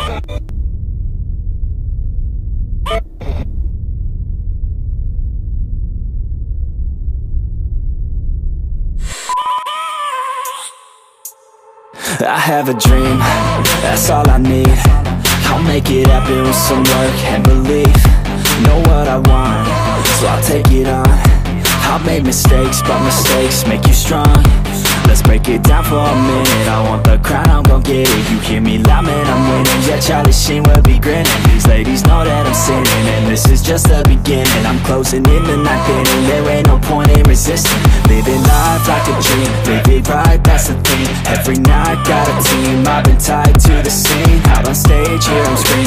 I have a dream, that's all I need. I'll make it happen with some work and belief. Know what I want, so I'll take it on. I've made mistakes, but mistakes make you strong. Let's break it down for a minute. I want the crown, I'm gon' get it. You hear me loud, man, I'm winning. Yeah, Charlie Sheen will be grinning. These ladies know that I'm sinning, and this is just the beginning. I'm closing in the night inning. There ain't no point in resisting. Living life like a dream, live it right, that's the thing. Every night, got a team, I've been tied to the scene. Out on stage, here I'm scream.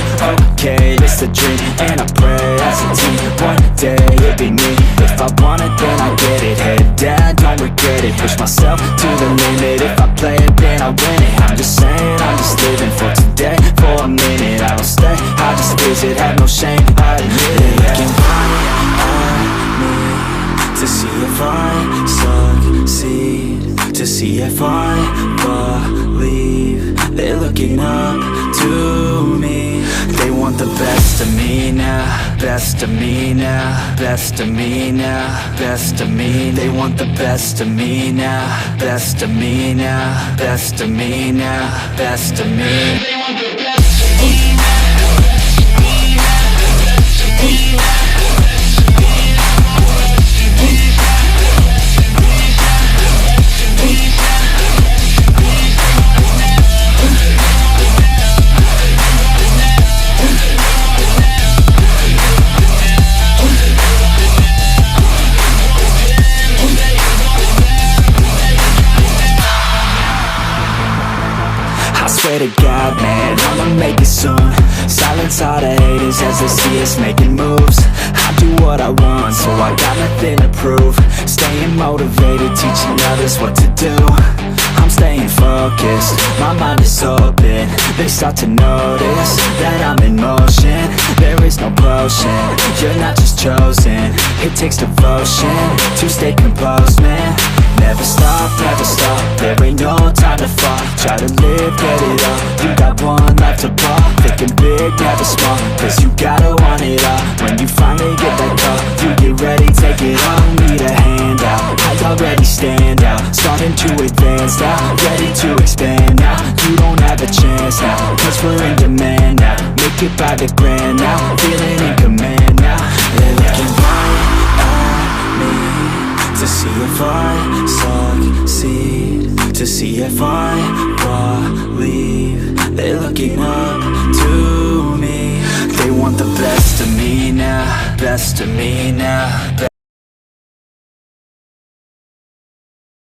Okay, it's a dream, and I pray as a team. One day, it'll be me. If I want it, then I get it. Head down, don't regret it. Push myself to the limit. If I play it, then I win it. I'm just saying, I'm just living for today. For a minute, I don't stay, I just visit. Have no shame, I admit it. Looking right at me to see if I succeed, to see if I believe. They're looking up to me. They want the best of me now, best of me now, best of me now, best of me. They want the best of me now, best of me now, best of me now, best of me. They want the best of me now. I swear to God, man, I'ma make it soon. Silence all the haters as they see us making moves. I do what I want, so I got nothing to prove. Staying motivated, teaching others what to do. I'm staying focused, my mind is open. They start to notice that I'm in motion. There is no potion, you're not just chosen. It takes devotion to stay composed, man. Never stop, there ain't no time to fall. Try to live, get it all, you got one life to ball. Thinking big, never small, cause you gotta want it all. When you finally get that call, you get ready, take it all. Need a hand out, I already stand out. Starting to advance now, ready to expand now. You don't have a chance now, cause we're in demand now. Make it by the grand now, feeling in command now. They're looking right at me to see if I succeed, to see if I believe. They're looking up to me. They want the best of me now, best of me now.